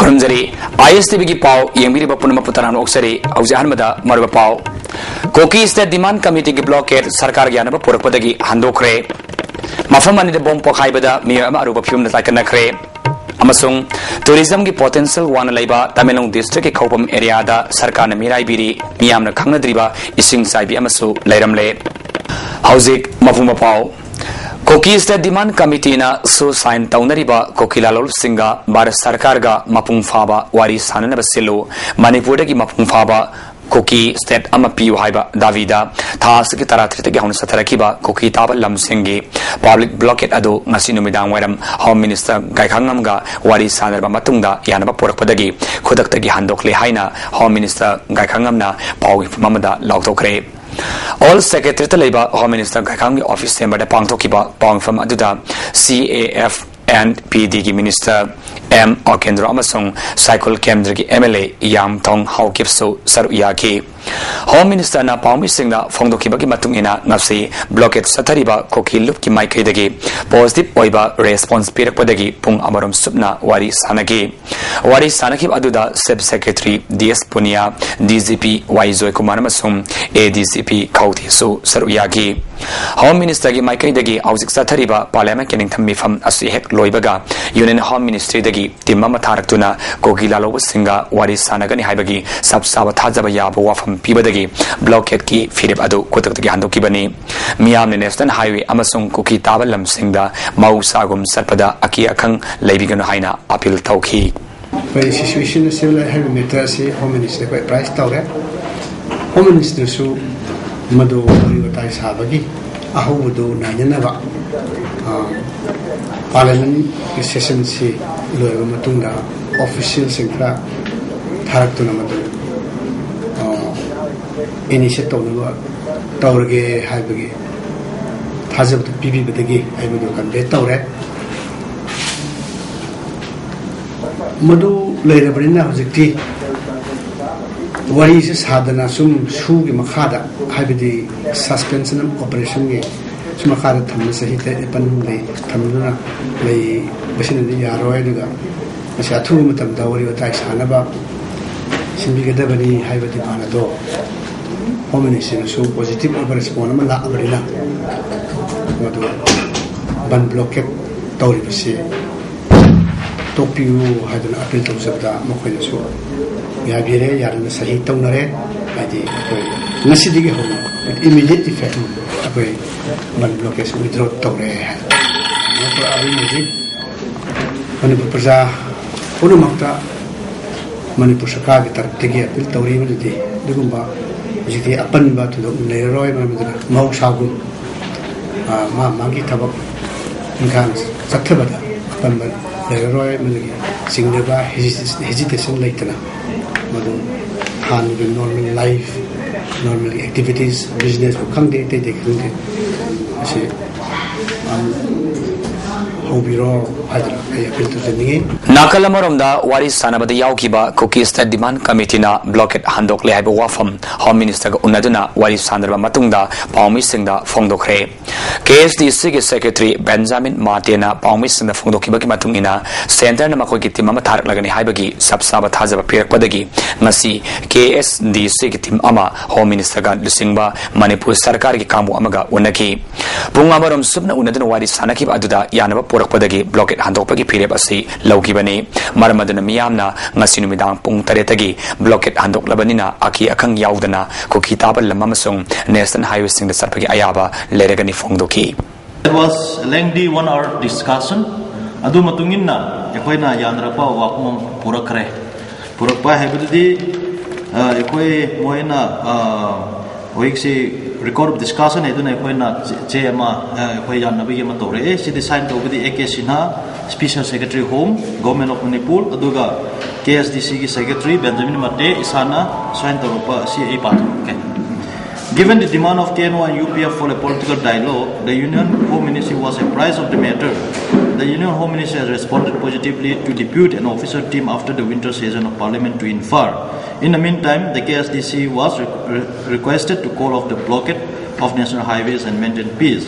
खुरमजरी ISTV की पाव यंगबिरी बपुन मपुतरान ओक्सरी औजाहन मदा मरब पाव कोकी स्टेट डिमांड कमिटी की ब्लॉकेट सरकार ज्ञानब पुरकपदगी हंदोखरे मफम अनिद बोम पोखाइबदा मियो अमा अरुब फ्यूम नसाकनखरे अमसुंग टूरिज्म की पोटेंशियल वान लाइबा तमिलनाडु डिस्ट्रिक्ट के खौपम एरिया दा सरकार ने मिराइबिरी मियामना खंगनद्रिबा इसिंग साइबी अमसु लैरमले हौजिक मफुम पाव कोकी स्टेट डिमांड कमिटी ना सु साइन तौनरिबा कोकिलालोल सिंगा भारत सरकार गा मपुंग फाबा वारी साननब सिलो मणिपुर की मपुंग फाबा कोकी स्टेट अमा पियु हाइबा दावीदा थास की तरात्रित के हौन सथरकिबा कोकी ताबा लमसिंगी पब्लिक ब्लॉकेट अदो ngasi numidang wairam home minister गायखांगमगा वारी सानरबा मतुंगदा यानबा पोरकपदगी खुदक्तगी हांदोखले हाइना होम मिनिस्टर गायखांगमना पावि ममदा लाउथोखरे All Secretary Taleba Home Minister Gakangi Office Chamber the Pangtokiba Pong from Aduda CAF and PD Minister M. Okendra Amasong Cycle Kendrick MLA Yam Tong How Kipso Saruyaki Home Minister na Pong Singna Fongdokibaki Matungina Nafsi Blockade Satariba Koki Lupki Maikadegi Positive Oiba Response Pirakpadegi Pung Amarum Subna Wari Sanaki Wari Sanaki Aduda Sub Secretary DS Punia DGP Waizo Kumanamasum ADCP Kauti Su Saruyaki Home Minister Gi Maikadegi Auzik Satariba Parliament Kening Tammi from Asihek Loibaga Union Home Ministry Degi Timama Taraktuna Koki Lalo Singa Wari Sanagani Haibagi Sub Sabatazabaya Wafam Pibadagi blockade ki firib adu kotak handoki bani miyam ne national highway amasung kuki tabalam singda mau sagum sarpada aki akhang leibigano haina appeal tauki by situation similar have matter se home minister by price tawre home minister su madu riwatai sabagi ahu do najana ba parliament session se loiba matungda official singra tharaktuna madu initiative tawrge haibagi thajab pibi badagi haibu kan be tawre madu leirabrina hojikti wari se sadana sum su gi makhada haibidi suspension operation ge sum makhada thamna sahite pan le thamna le basina di yaroi duga asa thu matam dawri wa tai sanaba simbigadabani haibidi banado Home Minister so positive response ma la abrila wadu ban blockade tawri basi topiu hadana appeal to sabda mokhoi so ya gere yarna sahi tawnare adi koi nasi dige ho immediate effect apai ban blockade withdraw tawre no for abi muji manipur praja kono makta manipur sarkar ki taraf tege appeal tawri ma di dugumba jiki apan ba tu leroy ma mau sagum ma magi tabak inkan sathbada apan ba leroy ma singneba hesitation laitana madu han the normal life normal activities business ko khang de te khang de ase hobiro hadra ay appeal to the Nakalamaromda wari sanabada yaukiba Koki State Demand Committee na blockade handok le haiba wafam Home Minister ga unaduna wari sanarba matungda Paumi Singda Fongdokre KSDC ke Secretary Benjamin Martina Paumi Singda Fongdokiba ki matungina Center na makoi ki timama tharak lagani haibagi sabsaba thajaba pirakpadagi ngasi KSDC ki tim ama Home Minister ga lusingba Manipur Sarkar ki kambu amaga unaki Pungamarom subna unaduna wari sanakib aduda yanaba porakpadagi blockade handokpagi pireb asi laukibani maramaduna miyamna ngasi numidang pung taretagi blockade handok labanina aki akhang yaudana koki tabal lamamasung national highway sing the sarpagi ayaba leregani fongdoki. There was a lengthy 1 hour discussion adu matunginna ekoina yandrapa wakmom purakre purakpa hebudi ekoi moina oiksi record of discussion eduna ekoina chema ekoi yannabi ma tore si design to budi ek sinha Special Secretary Home Government of Manipur aduga KSDC ki Secretary Benjamin Mate isana sign torupa CA patruke. Given the demand of KNO and UPF for a political dialogue, the Union Home Ministry was apprised of the matter. The Union Home Ministry has responded positively to depute an officer team after the winter session of Parliament to infer. In the meantime, the KSDC was requested to call off the blockade of national highways and maintain peace.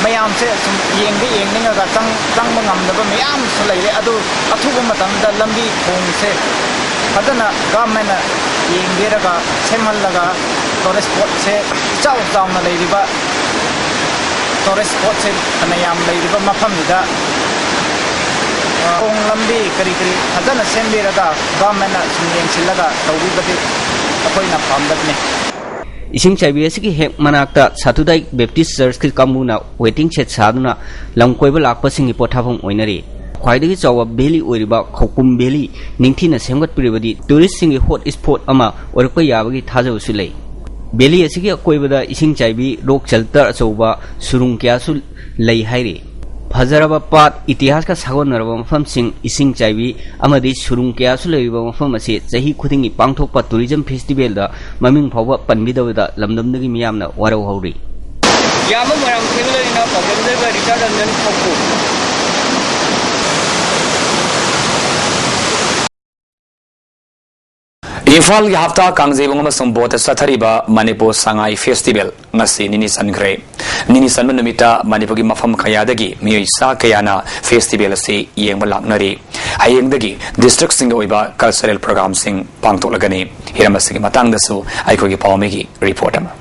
ꯃꯌꯥꯝꯁꯦ ꯁꯨꯝ ꯌꯦꯡꯅꯤꯡꯉꯒ ꯆꯪꯕ ꯉꯝꯗꯕ ꯃꯌꯥꯝꯁꯨ ꯂꯩꯔꯦ ꯑꯗꯨ ꯑꯊꯨꯕ ꯃꯇꯝꯗ ꯂꯝꯕꯤ ꯊꯣꯡꯁꯦ ꯐꯖꯅ ꯒꯚꯔꯟꯃꯦꯟꯠꯅ ꯌꯦꯡꯕꯤꯔꯒ ꯁꯦꯝꯍꯜꯂꯒ ꯇꯨꯔꯤꯁ ꯁ꯭ꯄꯣꯠꯁꯦ ꯏꯆꯥꯎ ꯆꯥꯎꯅ ꯂꯩꯔꯤꯕ ꯇꯨꯔꯤꯁ ꯁ꯭ꯄꯣꯠꯁꯦ ꯐꯅꯌꯥꯝ ꯂꯩꯔꯤꯕ ꯃꯐꯝꯗꯨꯗ ꯊꯣꯡ ꯂꯝꯕꯤ ꯀꯔꯤ ꯐꯖꯅ ꯁꯦꯝꯕꯤꯔꯒ ꯒꯚꯔꯟꯃꯦꯟꯠꯅ ꯁꯨꯝ ꯌꯦꯡꯁꯤꯜꯂꯒ ꯇꯧꯕꯤꯕꯗꯤ ꯑꯩꯈꯣꯏꯅ ꯄꯥꯝꯗꯕꯅꯤ इसिंग चाइबी की हेक मनाक्ता सातुदाई बेप्टिस्ट चर्च की कामूना वेटिंग सेट सादुना लमकोइब लाकपसिंगी पोथाफम ओइनरी ख्वाइदगी चावा बेली ओइरिबा खौपुम बेली निंगथिना सेमगतपिरिबदी टूरिस्ट सिंगी हॉट स्पॉट अमा ओरकपा याबगी थाजबसु लै बेली असिगी अकोइबदा इसिंग चाइबी रोक चलतर अचौबा सुरुंग क्यासु लै हाइरे फजरबा पात इतिहास का सागोनरबा मफम सिंग इसिंग चाइबी अमदी सुरुंग क्यासु लैबा मफम असे चही खुदिंगी पांगथोकपा टूरिज्म फेस्टिवल दा ममिंग फावबा पनबिदबदा लमदमदगी मियामना वारौ हौरी यामा मराम थेबलरिना पगमदबा रिचार्ड अंजन खौपु इम्फाल की हफ्ता कांगजेबंग बोट सथरीबा Manipur Sangai festival ngasi nini sankhre nini sanma numita manipur gi mafam khayadagi miyoi sa kayana festival ase yengba laknari hayengdagi district sing oiba cultural program sing pangtolagani hiramasi gi matang dasu aikoi gi pawmegi report ama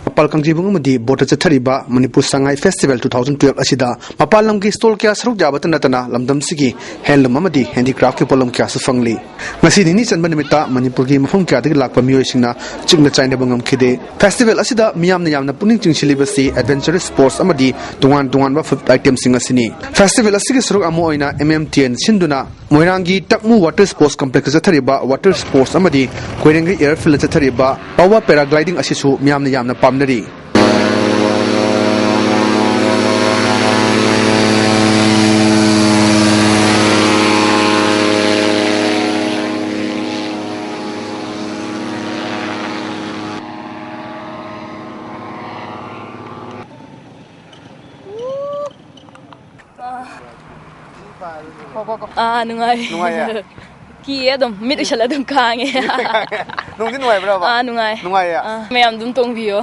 Mapal Kangjibung Mudi Bota Chathariba Manipur Sangai Festival 2012 Asida Mapalam ki stall kya saruk jabatan natana lamdam sigi handloom amadi handicraft ki polom kya su fangli ngasi nini chanban nimita Manipur gi mafum kya dagi lakpa miyoi singna chungna chaina bangam khide festival asida miyamna yamna puning chingsilibasi adventurous sports amadi tungan ba food items singa sini festival asigi saruk amu oina MMTN sinduna Moirangi Takmu Water Sports Complex Chathariba water sports amadi Koirangi airfield Chathariba power paragliding asisu miyamna yamna pamnari nungai ki adum mit ushala dum khange nungdi nuai braba nungai nungai ya mayam dum tongbiyo